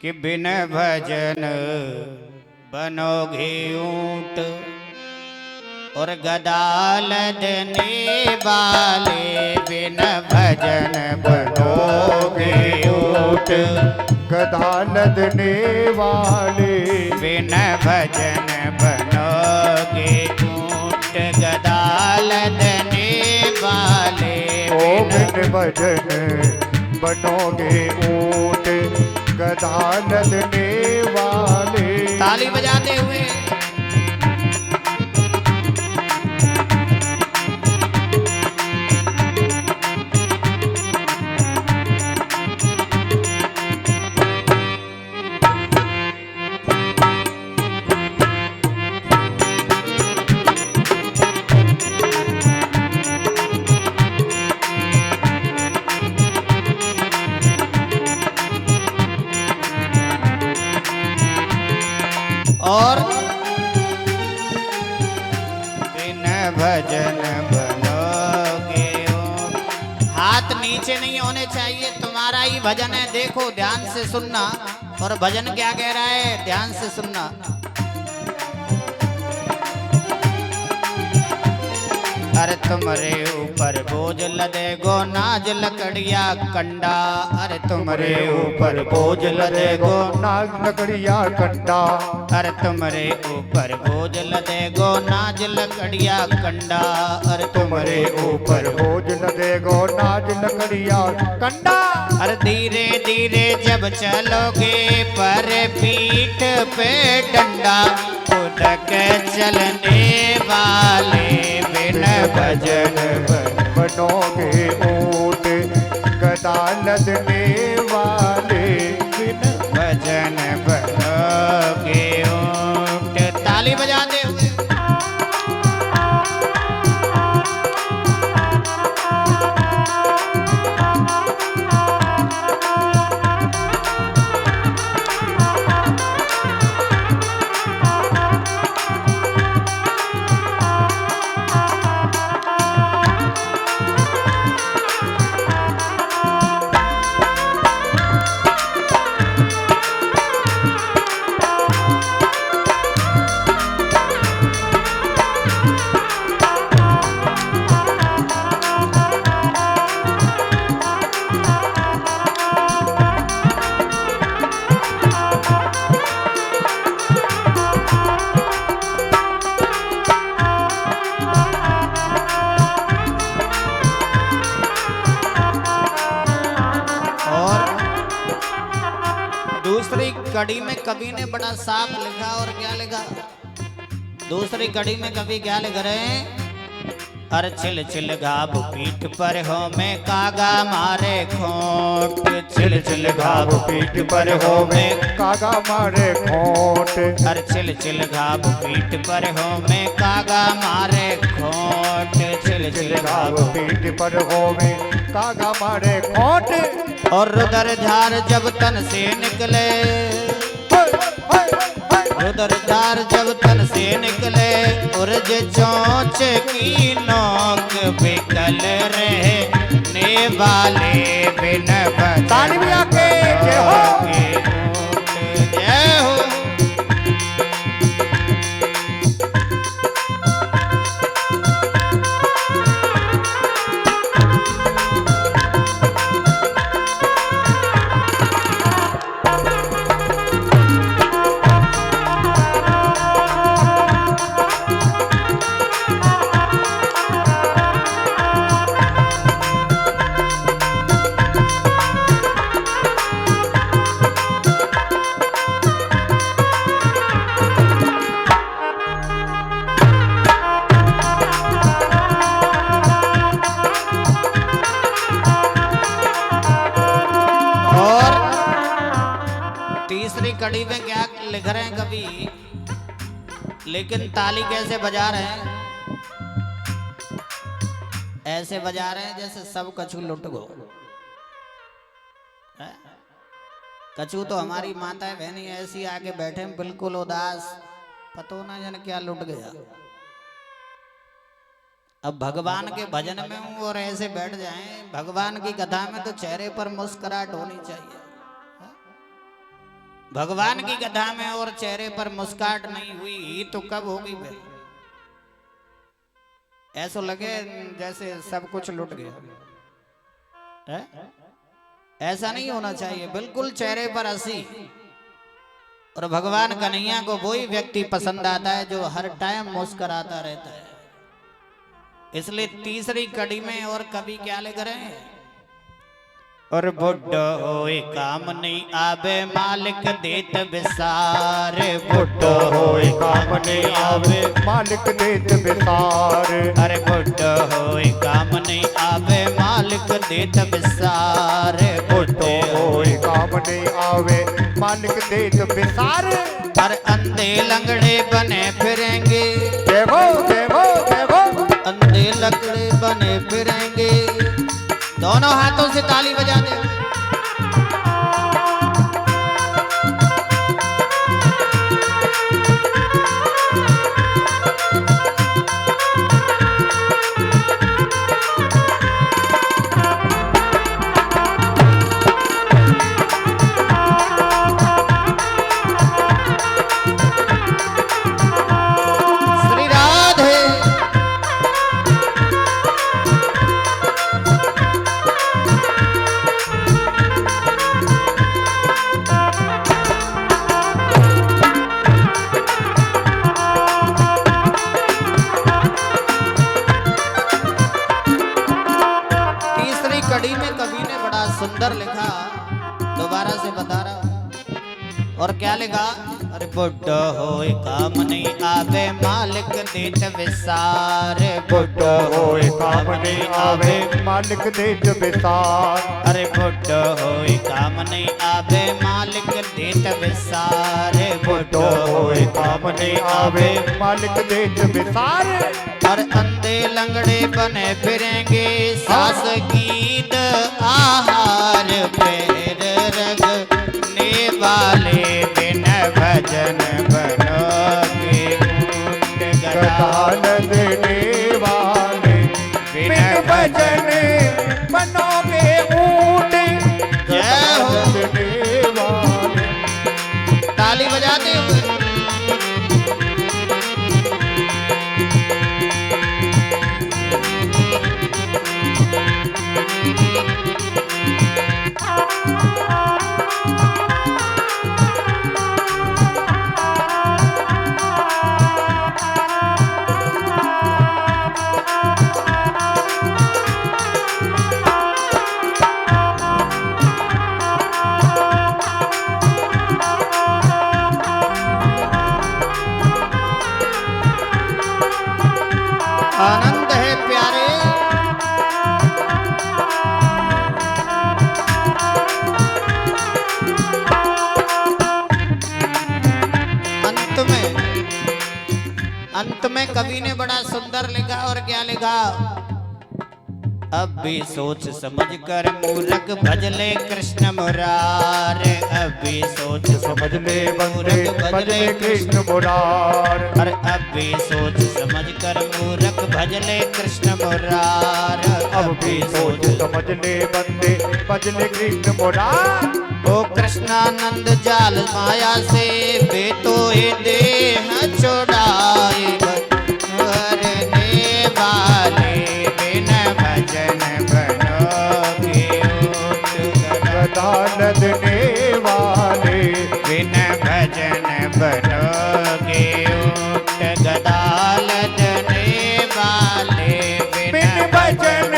कि बिन भजन बनोगे ऊंट और गदाल देने वाले बिन भजन बनोगे ऊंट गदा लदने वाले बिन भजन बनोगे ऊंट गदाल देने वाले ओ बिन भजन बनोगे ऊंट गदा लदने वाले। ताली बजाते हुए और बिन भजन बनोगे हाथ नीचे नहीं होने चाहिए। तुम्हारा ही भजन है, देखो ध्यान से सुनना। और भजन क्या कह रहा है, ध्यान से सुनना। अरे तुम्हारे ऊपर बोझ लदे गो नाज लकड़िया कंडा। अरे तुम्हारे ऊपर बोझ लदे गो नाज लकड़िया कंडा। अरे तुम्हारे ऊपर बोझ लदे गो नाज लकड़िया कंडा। अरे तुम्हारे ऊपर बोझ लदे गो नाज लकड़िया कंडा। अरे धीरे धीरे जब चलोगे पर पीठ पे डंडा उदक चलने वाले बिन भजन बनोगे ऊंट गदा लदने वाले बिन भजन बनोगे ऊंट। ताली बजाते हुए दूसरी कड़ी में कवि ने बड़ा साफ लिखा। और क्या लिखा, दूसरी कड़ी में कवि क्या लिख रहे हैं। अरे छिल छिल घाव पीठ पर हो मैं कागा मारे खोट। छिल छिल घाव पीठ पर हो मैं कागा मारे खोट। अरे छिल छिल घाव पीठ पर हो मैं कागा मारे खोट। छिल छिल घाव पीठ पर हो में कागा मारे खोट। और रुदर झार जब तन से निकले रुदर झार जब तन से निकले उर्ज चोंच की नोक बिकल रहने वाले बिन भजन ताली बजा के जय हो। जय हो। तीसरी कड़ी में क्या लिख रहे हैं कवि, लेकिन ताली कैसे बजा रहे हैं, ऐसे बजा रहे हैं जैसे सब कछु लुट गो। कछु तो हमारी माता बहनी ऐसी आके बैठे बिल्कुल उदास, पतो ना जन क्या लुट गया। अब भगवान के भजन में हूं और ऐसे बैठ जाएं, भगवान की कथा में तो चेहरे पर मुस्कुराहट होनी चाहिए। भगवान की गधा में और चेहरे पर मुस्कान नहीं हुई तो कब होगी बे? ऐसा लगे जैसे सब कुछ लुट गया है? ऐसा नहीं होना चाहिए, बिल्कुल चेहरे पर हंसी। और भगवान कन्हैया को वही व्यक्ति पसंद आता है जो हर टाइम मुस्कुराता रहता है। इसलिए तीसरी कड़ी में और कभी क्या ले करें, और बुड्ढो होए काम नहीं आवे मालिक देत विसार, बुड्ढो होए काम नहीं आवे मालिक देत विसार। अरे बुड्ढो होए काम नहीं आवे मालिक देत विसार, बुड्ढो होए काम नहीं आवे मालिक देत विसार। अरे अंधे लंगड़े बने फिरेंगे, देवो देवो देवो अंधे लंगड़े बने फिरेंगे। दोनों हाथों से ताली बजा दे। श्री राधे कड़ी में कवि ने बड़ा सुंदर लिखा, दोबारा से बता रहा हूं। और क्या लिखा, अरे बुड्ढो होए काम नहीं आवे मालिक देत विसार, बुड्ढो होए काम नहीं आवे मालिक देत विसार। अरे बुड्ढो होए काम नहीं आवे मालिक देत विसार, बुड्ढो होए काम नहीं आवे मालिक देत विसार। और अंधे लंगड़े बने फिरेंगे सास गीत आहार, पैर रगने वाले बिन भजन बनोगे गदान देने वाले बिन भजन बनोगे ऊंट। गदान देने वाले ताली बजाते हुए आनंद है प्यारे। अंत में कवि ने बड़ा सुंदर लिखा, और क्या लिखा, अब भी सोच समझ कर मूर्ख भजले कृष्ण मुरार, अब भी सोच समझ ले बंदे भजले कृष्ण मुरार। अरे अब भी सोच समझ कर मूर्ख भजले कृष्ण मुरार, अब भी सोच समझ ले बंदे भजले कृष्ण मुरार। ओ कृष्णानंद जाल माया से बेतो ये देह छुड़ाए, भरने वाले बिन भजन बनोगे गदान देने वाले बिन भजन बनोगे ऊट, गदाल देने वाले बिन बिन भजन